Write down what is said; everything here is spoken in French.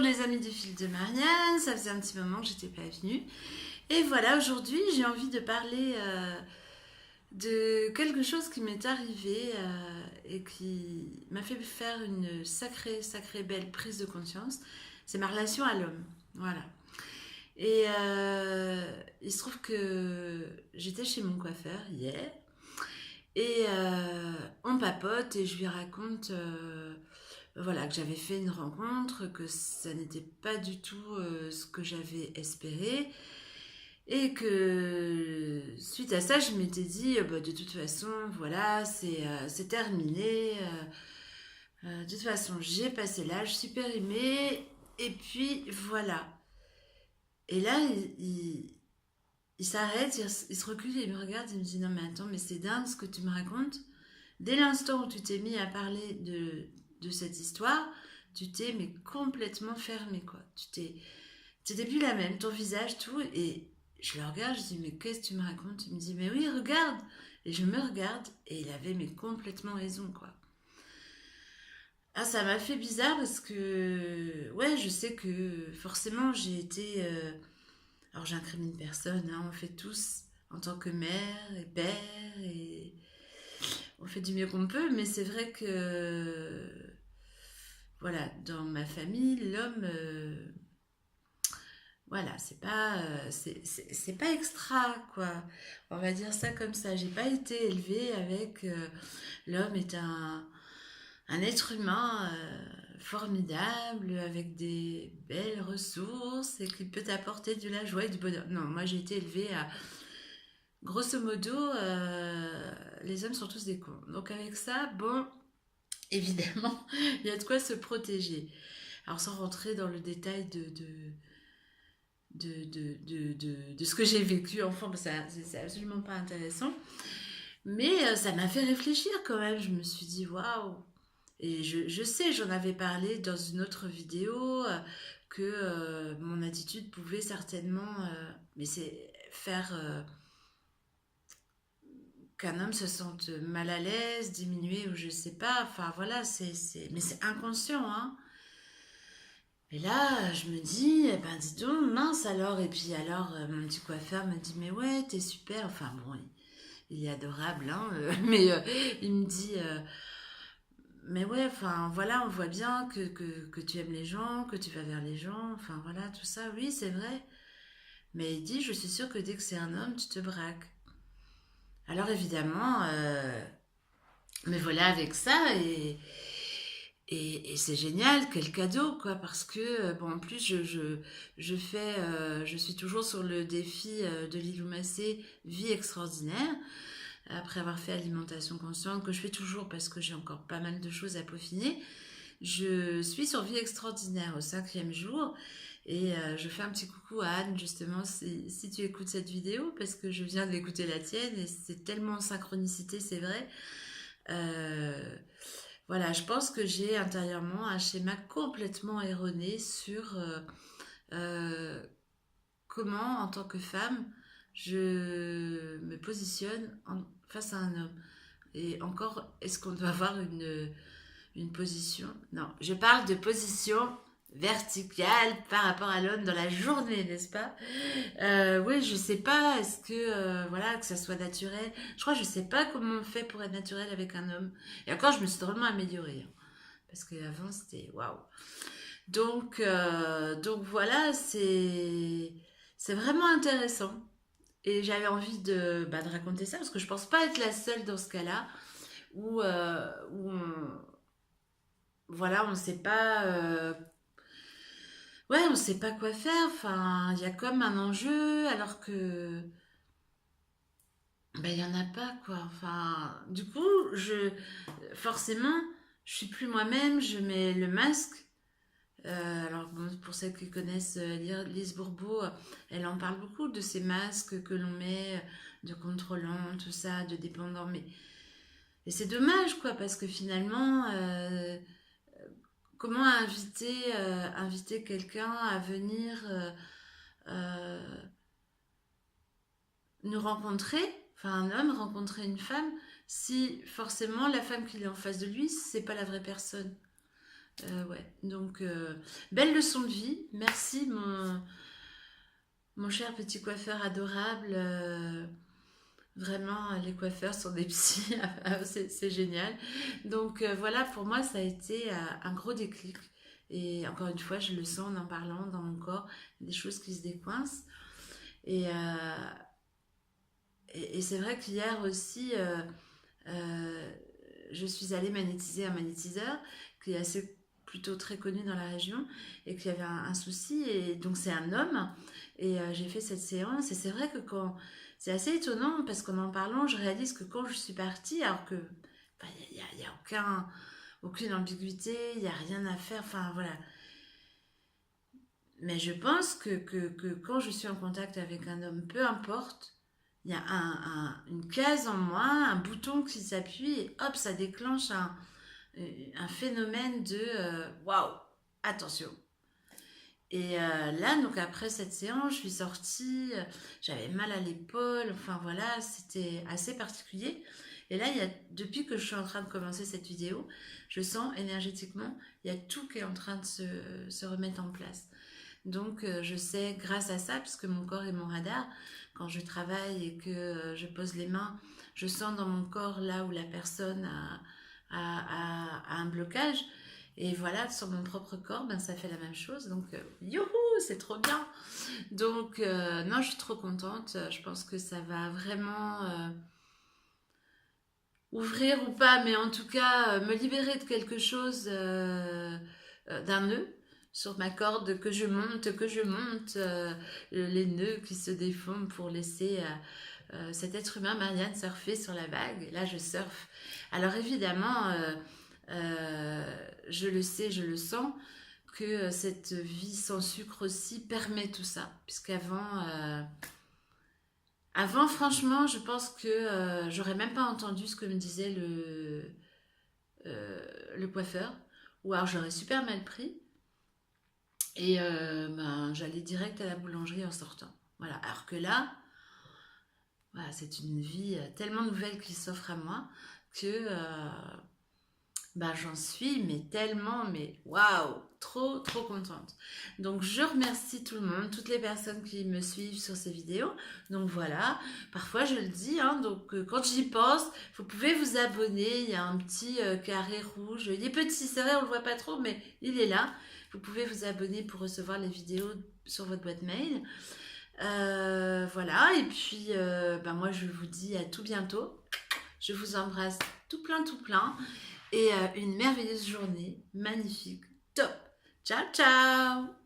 les amis du fil de Marianne, ça faisait un petit moment que j'étais pas venue. Et voilà, aujourd'hui j'ai envie de parler de quelque chose qui m'est arrivé et qui m'a fait faire une sacrée belle prise de conscience. C'est ma relation à l'homme. Voilà. Et il se trouve que j'étais chez mon coiffeur hier et on papote et je lui raconte voilà, que j'avais fait une rencontre, que ça n'était pas du tout ce que j'avais espéré et que suite à ça, je m'étais dit bah, de toute façon, voilà, c'est terminé. De toute façon, j'ai passé l'âge, je suis périmée et puis voilà. Et là, il s'arrête, il se recule et il me regarde et il me dit non mais attends, mais c'est dingue ce que tu me racontes. Dès l'instant où tu t'es mis à parler de cette histoire, tu t'es mais complètement fermé quoi. T'étais plus la même, ton visage, tout. Et je le regarde, je dis mais qu'est-ce que tu me racontes? Il me dit mais oui regarde. Et je me regarde et il avait mais complètement raison quoi. Ah ça m'a fait bizarre parce que ouais je sais que forcément j'ai été alors j'incrimine personne, hein, on fait tous en tant que mère et père et on fait du mieux qu'on peut, mais c'est vrai que voilà, dans ma famille, l'homme, voilà, c'est pas extra quoi. On va dire ça comme ça. J'ai pas été élevée avec l'homme est un être humain formidable avec des belles ressources et qui peut apporter de la joie et du bonheur. Non, moi j'ai été élevée à grosso modo, les hommes sont tous des cons. Donc avec ça, bon, évidemment, il y a de quoi se protéger. Alors sans rentrer dans le détail de ce que j'ai vécu enfant, parce que c'est absolument pas intéressant. Mais ça m'a fait réfléchir quand même. Je me suis dit, waouh! Et je sais, j'en avais parlé dans une autre vidéo, que mon attitude pouvait certainement, mais c'est faire qu'un homme se sente mal à l'aise, diminué ou je sais pas. Enfin voilà, mais c'est inconscient, hein. Et là, je me dis, eh ben dis donc, mince alors. Et puis alors, mon petit coiffeur me dit, mais ouais, t'es super. Enfin bon, il est adorable, hein. Mais il me dit, mais ouais, enfin voilà, on voit bien que tu aimes les gens, que tu vas vers les gens. Enfin voilà, tout ça, oui, c'est vrai. Mais il dit, je suis sûre que dès que c'est un homme, tu te braques. Alors évidemment, me voilà avec ça et c'est génial, quel cadeau, quoi, parce que, bon, en plus, je suis toujours sur le défi de Lilou Massé, vie extraordinaire, après avoir fait alimentation consciente, que je fais toujours parce que j'ai encore pas mal de choses à peaufiner. Je suis sur vie extraordinaire au 5e jour et je fais un petit coucou à Anne, justement, si tu écoutes cette vidéo, parce que je viens d'écouter la tienne et c'est tellement en synchronicité, c'est vrai. Euh, voilà, je pense que j'ai intérieurement un schéma complètement erroné sur euh, comment, en tant que femme, je me positionne face à un homme. Et encore, est-ce qu'on doit avoir une position? Non, je parle de position verticale par rapport à l'homme dans la journée, n'est-ce pas? Oui, je sais pas, est-ce que, voilà, que ça soit naturel. Je crois que je sais pas comment on fait pour être naturel avec un homme. Et encore, je me suis drôlement améliorée, hein. Parce qu'avant, c'était waouh. Donc voilà, c'est vraiment intéressant. Et j'avais envie de raconter ça parce que je pense pas être la seule dans ce cas-là où voilà, on sait pas, ouais, on sait pas quoi faire. Enfin, il y a comme un enjeu alors que ben il y en a pas quoi. Enfin, du coup, forcément, je suis plus moi-même. Je mets le masque. Alors, bon, pour celles qui connaissent Lise Bourbeau, elle en parle beaucoup de ces masques que l'on met, de contrôlant, tout ça, de dépendant. Mais et c'est dommage, quoi, parce que finalement, comment inviter quelqu'un à venir euh, nous rencontrer, enfin un homme rencontrer une femme, si forcément la femme qu'il est en face de lui, c'est pas la vraie personne. Ouais, donc belle leçon de vie. Merci mon cher petit coiffeur adorable. Vraiment, les coiffeurs sont des psys, c'est génial. Donc voilà, pour moi, ça a été un gros déclic. Et encore une fois, je le sens en en parlant dans mon corps, des choses qui se décoincent. Et, et c'est vrai qu'hier aussi, euh, je suis allée magnétiser un magnétiseur qui est assez plutôt très connu dans la région et qui avait un souci. Et donc c'est un homme. Et j'ai fait cette séance. Et c'est vrai que quand... C'est assez étonnant parce qu'en en parlant, je réalise que quand je suis partie, alors que y a aucune ambiguïté, il n'y a rien à faire, enfin voilà. Mais je pense que quand je suis en contact avec un homme, peu importe, il y a une case en moi, un bouton qui s'appuie et hop, ça déclenche un phénomène de waouh, attention. Et là, donc après cette séance, je suis sortie, j'avais mal à l'épaule, enfin voilà, c'était assez particulier. Et là, depuis que je suis en train de commencer cette vidéo, je sens énergétiquement, il y a tout qui est en train de se remettre en place. Donc je sais grâce à ça, puisque mon corps est mon radar, quand je travaille et que je pose les mains, je sens dans mon corps là où la personne a un blocage. Et voilà, sur mon propre corps, ben, ça fait la même chose. Donc, youhou, c'est trop bien. Donc, non, je suis trop contente. Je pense que ça va vraiment ouvrir ou pas, mais en tout cas, me libérer de quelque chose, d'un nœud sur ma corde que je monte, les nœuds qui se défont pour laisser cet être humain, Marianne, surfer sur la vague. Là, je surfe. Alors évidemment, je le sais, je le sens, que cette vie sans sucre aussi permet tout ça. Puisqu'avant, avant, franchement, je pense que j'aurais même pas entendu ce que me disait le coiffeur. Ou alors j'aurais super mal pris. Et ben, j'allais direct à la boulangerie en sortant. Voilà. Alors que là, voilà, c'est une vie tellement nouvelle qui s'offre à moi que bah, j'en suis mais tellement, mais waouh, trop trop contente. Donc je remercie tout le monde, toutes les personnes qui me suivent sur ces vidéos. Donc voilà, parfois je le dis, hein, donc quand j'y pense, vous pouvez vous abonner, il y a un petit carré rouge, il est petit, c'est vrai, on le voit pas trop, mais il est là. Vous pouvez vous abonner pour recevoir les vidéos sur votre boîte mail. Voilà, et puis bah, moi je vous dis à tout bientôt. Je vous embrasse tout plein. Et une merveilleuse journée, magnifique, top. Ciao, ciao!